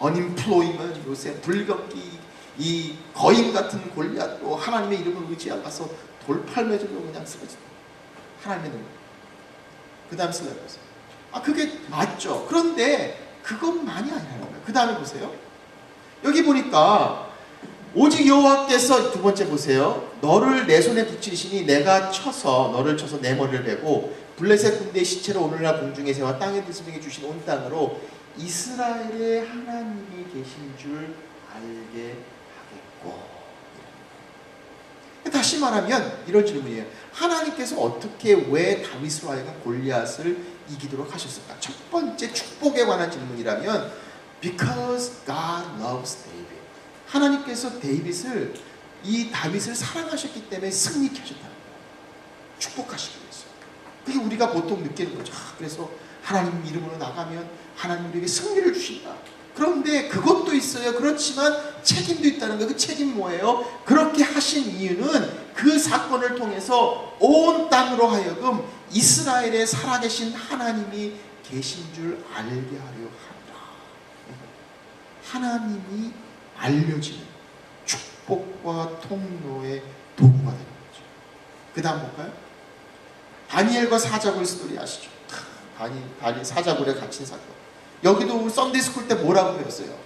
unemployment, 요새 불경기, 이 거인 같은 골리앗도 하나님의 이름을 의지 않아서 돌팔매질로 그냥 쓰러진다. 하나님의 이름. 그 다음 슬라이드 보세요. 그게 맞죠. 그런데 그것만이 아니라는 거예요. 그 다음에 보세요. 여기 보니까 오직 여호와께서, 두 번째 보세요. 너를 내 손에 붙이시니 내가 너를 쳐서 내 머리를 베고 블레셋 군대의 시체를 오늘날 공중에 세워 땅의 들숨에게 주신 온 땅으로 이스라엘의 하나님이 계신 줄 알게 하겠고. 다시 말하면 이런 질문이에요. 하나님께서 어떻게, 왜 다윗으로 하여금 골리앗을 이기도록 하셨을까? 첫 번째 축복에 관한 질문이라면 Because God loves David. 하나님께서 다윗을 사랑하셨기 때문에 승리케 하셨다는 거예요. 축복하시기 위해서. 그게 우리가 보통 느끼는 거죠. 그래서 하나님 이름으로 나가면 하나님 우리에게 승리를 주신다. 그런데 그것도 있어요. 그렇지만 책임도 있다는 거예요. 그 책임 뭐예요? 그렇게 하신 이유는 그 사건을 통해서 온 땅으로 하여금 이스라엘에 살아계신 하나님이 계신 줄 알게 하려 합니다. 하나님이 알려지는 축복과 통로의 도구가 되는 거죠. 그 다음 볼까요? 다니엘과 사자굴 스토리 아시죠? 사자굴에 갇힌 사건. 여기도 우리 썬데이스쿨 때 뭐라고 배웠어요?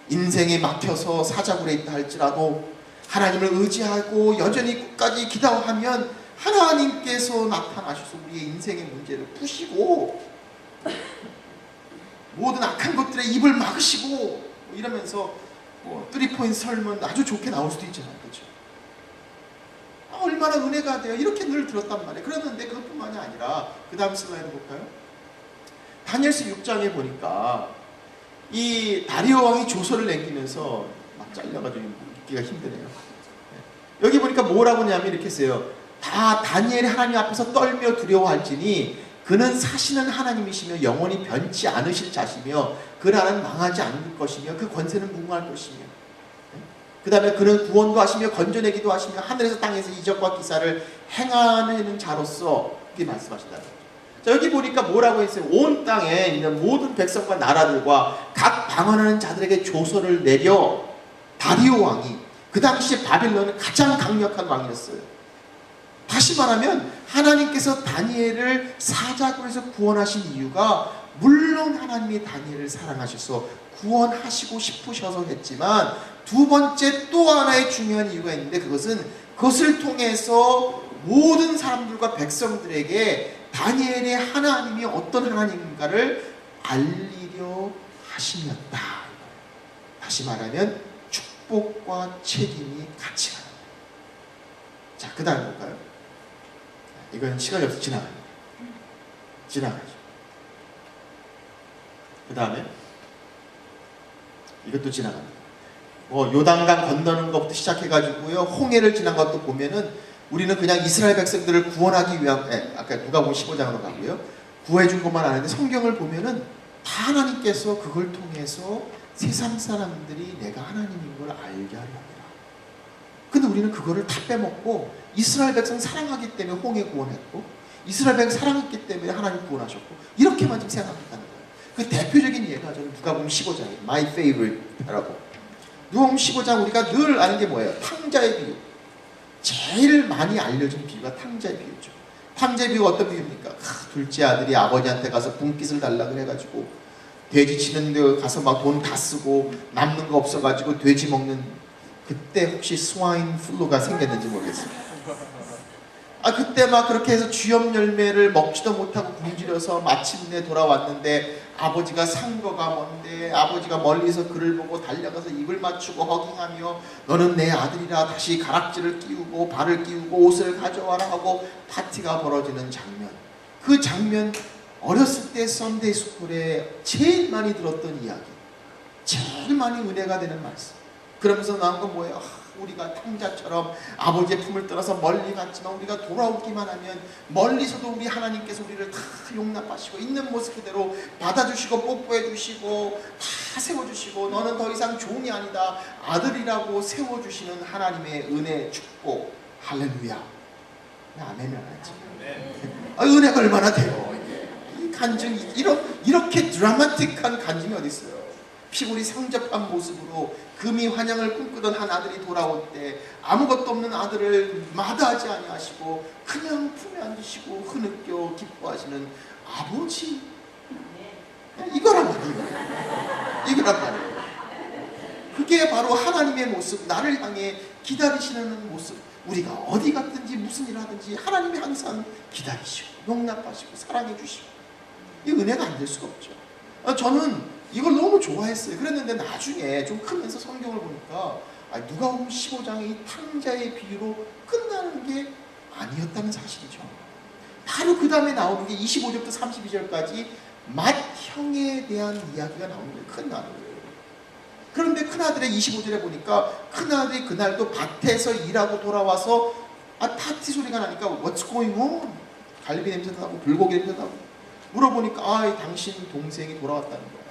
인생에 막혀서 사자굴에 있다 할지라도 하나님을 의지하고 여전히 끝까지 기도하면 하나님께서 나타나셔서 우리의 인생의 문제를 푸시고 모든 악한 것들의 입을 막으시고 이러면서 3포인트 설문 아주 좋게 나올 수도 있잖아요. 그렇죠? 얼마나 은혜가 돼요. 이렇게 늘 들었단 말이에요. 그러는데 그것뿐만이 아니라 그 다음 슬라이드 볼까요? 다니엘서 6장에 보니까 이 다리오 왕이 조서를 남기면서 막 잘려가지고 읽기가 힘드네요. 여기 보니까 뭐라고 하냐면 이렇게 써요. 다 다니엘이 하나님 앞에서 떨며 두려워할지니 그는 사시는 하나님이시며 영원히 변치 않으실 자시며 그 나라는 망하지 않을 것이며 그 권세는 무궁할 것이며 그 다음에 그는 구원도 하시며 건져내기도 하시며 하늘에서 땅에서 이적과 기사를 행하는 자로서 이렇게 말씀하신다는 거죠. 자, 여기 보니까 뭐라고 했어요? 온 땅에 있는 모든 백성과 나라들과 각 방언하는 자들에게 조서를 내려 다리오 왕이, 그 당시에 바빌론은 가장 강력한 왕이었어요. 다시 말하면 하나님께서 다니엘을 사자굴에서 구원하신 이유가 물론 하나님이 다니엘을 사랑하셔서 구원하시고 싶으셔서 했지만 두 번째 또 하나의 중요한 이유가 있는데 그것을 통해서 모든 사람들과 백성들에게 다니엘의 하나님이 어떤 하나님인가를 알리려 하심이었다. 다시 말하면 축복과 책임이 같이 가는 거예요. 자, 그 다음 볼까요? 이건 시간이 없어 지나가죠. 그 다음에 이것도 지나갑니다. 요단강 건너는 것부터 시작해가지고요, 홍해를 지난 것도 보면은 우리는 그냥 이스라엘 백성들을 구원하기 위한, 아까 누가복음 15장으로 가고요, 구해준 것만 아는데 성경을 보면은 다 하나님께서 그걸 통해서 세상 사람들이 내가 하나님인 걸 알게 하려 합니다. 근데 우리는 그거를 다 빼먹고 이스라엘 백성 사랑하기 때문에 홍해 구원했고 이스라엘 백성 사랑했기 때문에 하나님 구원하셨고 이렇게만 좀 생각했다는 거예요. 그 대표적인 예가 저는 누가복음 15장이에요. My favorite라고. 누가복음 15장 우리가 늘 아는 게 뭐예요? 탕자의 비유. 제일 많이 알려진 비유가 탕자의 비유죠. 탕자의 비유가 어떤 비유입니까? 둘째 아들이 아버지한테 가서 분깃을 달라 그래가지고 돼지 치는 데 가서 막 돈 다 쓰고 남는 거 없어가지고 돼지 먹는, 그때 혹시 스와인 플루가 생겼는지 모르겠어요. 그때 막 그렇게 해서 주염 열매를 먹지도 못하고 굶주려서 마침내 돌아왔는데 아버지가 산 거가 뭔데, 아버지가 멀리서 그를 보고 달려가서 입을 맞추고 허깅하며 너는 내 아들이라 다시 가락지를 끼우고 발을 끼우고 옷을 가져와라 하고 파티가 벌어지는 장면. 그 장면 어렸을 때 썬데이 스쿨에 제일 많이 들었던 이야기, 제일 많이 은혜가 되는 말씀. 그러면서 나온 건 뭐예요? 우리가 탕자처럼 아버지의 품을 떠나서 멀리 갔지만 우리가 돌아오기만 하면 멀리서도 우리 하나님께서 우리를 다 용납하시고 있는 모습 그대로 받아주시고 뽀뽀해 주시고 다 세워주시고 너는 더 이상 종이 아니다 아들이라고 세워주시는 하나님의 은혜, 축복. 할렐루야. 아멘을 안 했지. 은혜가 얼마나 돼요. 이 간증, 이렇게 드라마틱한 간증이 어디 있어요? 피골이 상접한 모습으로 금이 환영을 꿈꾸던 한 아들이 돌아올 때 아무것도 없는 아들을 마다하지 아니하시고 그냥 품에 안기시고 흐느껴 기뻐하시는 아버지, 이거란 말이에요. 이거란 말이에요. 그게 바로 하나님의 모습, 나를 향해 기다리시는 모습. 우리가 어디 갔든지 무슨 일 하든지 하나님이 항상 기다리시고 용납하시고 사랑해 주시고, 이 은혜가 안 될 수가 없죠. 저는 이걸 너무 좋아했어요. 그랬는데 나중에 좀 크면서 성경을 보니까 누가복음 15장의 이 탕자의 비유로 끝나는 게 아니었다는 사실이죠. 바로 그 다음에 나오는 게 25절부터 32절까지 맏형에 대한 이야기가 나오는 거예요. 큰아들. 그런데 큰아들의 25절에 보니까 큰아들이 그날도 밭에서 일하고 돌아와서 파티 소리가 나니까 What's going on? 갈비 냄새도 나고 불고기 냄새도 나고 물어보니까 당신 동생이 돌아왔다는 거야.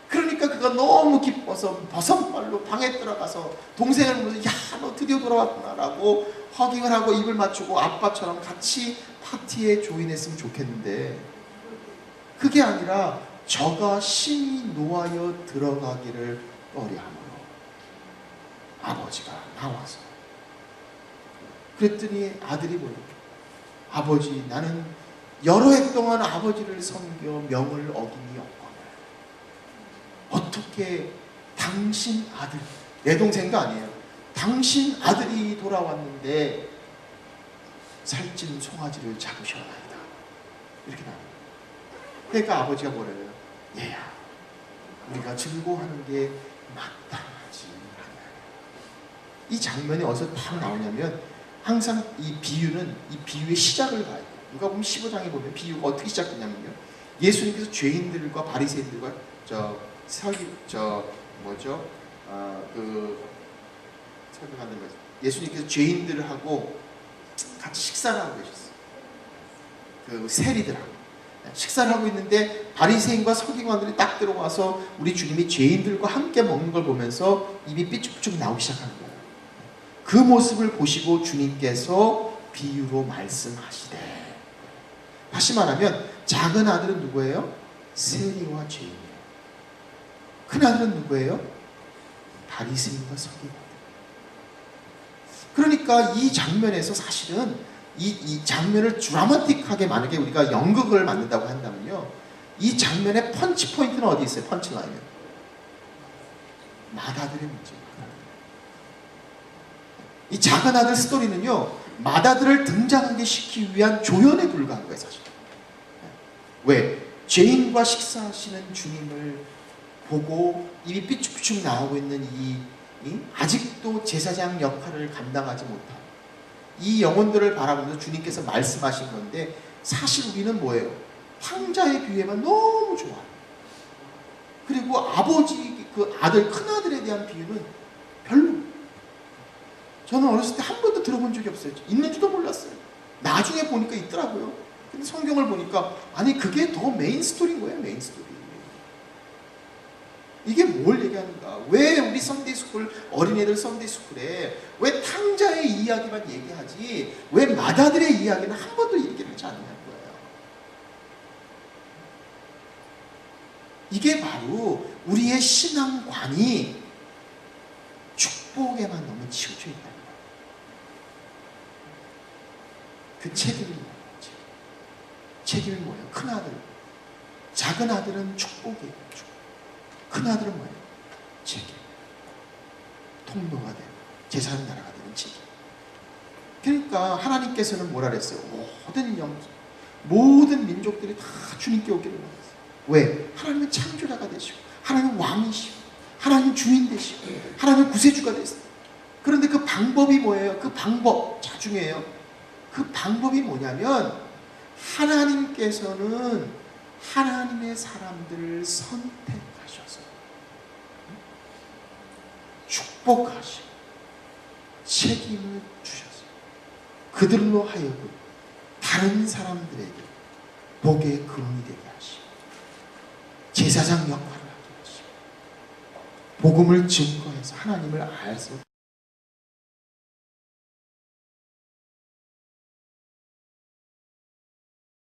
그러니까 그가 너무 기뻐서 버선발로 방에 들어가서 동생을 보면서 야, 너 드디어 돌아왔구나 라고 허깅을 하고 입을 맞추고 아빠처럼 같이 파티에 조인했으면 좋겠는데, 그게 아니라 저가 심히 노하여 들어가기를 꺼려하므로 아버지가 나와서, 그랬더니 아들이 뭐예요? 아버지, 나는 여러 해 동안 아버지를 섬겨 명을 어김이 없거늘 어떻게 당신 아들, 내 동생도 아니에요, 당신 아들이 돌아왔는데 살찐 송아지를 잡으셔나이다, 이렇게 나와요. 그러니까 아버지가 뭐래요? 얘야, 우리가 즐거워하는 게 마땅하지 않아요. 이 장면이 어디서 딱 나오냐면 항상 이 비유는 이 비유의 시작을 봐야 돼요. 누가복음 15장에 보면 비유가 어떻게 시작되냐면요, 예수님께서 죄인들과 바리새인들과 설교하는 거죠. 예수님께서 죄인들하고 같이 식사를 하고 계셨어요. 그 세리들하고 식사를 하고 있는데 바리새인과 서기관들이 딱 들어와서 우리 주님이 죄인들과 함께 먹는 걸 보면서 입이 삐쭉삐쭉 나오기 시작하는 거예요. 그 모습을 보시고 주님께서 비유로 말씀하시되, 다시 말하면 작은 아들은 누구예요? 세리와 죄인이에요. 큰 아들은 누구예요? 바리새인과 서기관. 그러니까 이 장면에서 사실은 이 장면을 드라마틱하게 만약에 우리가 연극을 만든다고 한다면요, 이 장면의 펀치 포인트는 어디 있어요? 펀치 라인은 맏아들의 문제. 이 작은 아들 스토리는요, 맏아들을 등장하게 시키기 위한 조연에 불과한 거예요, 사실. 왜? 죄인과 식사하시는 주님을 보고 입이 삐쭉삐쭉 나오고 있는 이 아직도 제사장 역할을 감당하지 못한 이 영혼들을 바라보면서 주님께서 말씀하신 건데, 사실 우리는 뭐예요? 탕자의 비유에만 너무 좋아요. 그리고 아버지, 그 아들, 큰아들에 대한 비유는 별로. 저는 어렸을 때 한 번도 들어본 적이 없어요. 있는지도 몰랐어요. 나중에 보니까 있더라고요. 근데 성경을 보니까 아니 그게 더 메인 스토리인 거예요. 메인 스토리. 이게 뭘 얘기하는가? 왜 우리 썬데이스쿨, 어린애들 썬데이스쿨에 왜 탕자의 이야기만 얘기하지 왜 맏아들의 이야기는 한 번도 얘기를 하지 않는 거예요. 이게 바로 우리의 신앙관이 축복에만 너무 치우쳐 있다는 거예요. 그 책임이 뭐예요? 책임이 뭐예요? 큰아들, 작은 아들은 축복이에요. 축복. 큰아들은 뭐예요? 책임. 통로가 되고 제사장 나라가 되는 책임. 그러니까 하나님께서는 뭐라 그랬어요? 모든 민족들이 다 주님께 오기를 원했어요. 왜? 하나님은 창조자가 되시고 하나님은 왕이시고 하나님 주인 되시고 하나님은 구세주가 되세요. 그런데 그 방법이 뭐예요? 그 방법 자중해요. 그 방법이 뭐냐면 하나님께서는 하나님의 사람들을 선택하셔서 축복하시고 책임을 주셔서 그들로 하여금 다른 사람들에게 복의 근원이 되게 하시고 제사장 역할을 하게 하시고 복음을 증거해서 하나님을 알서